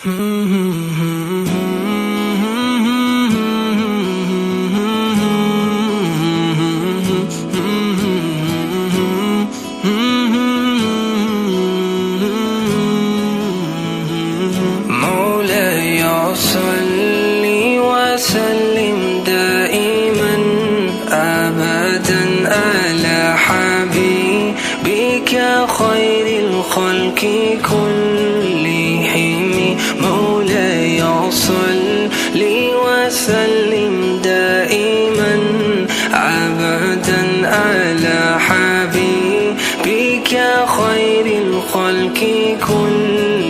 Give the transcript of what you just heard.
مولاي صل وسلم دائما أبدا على حبيبك خير الخلق كلهم. مولاي صل وسلم دائما أبدا على حبيبك خير الخلق كلهم.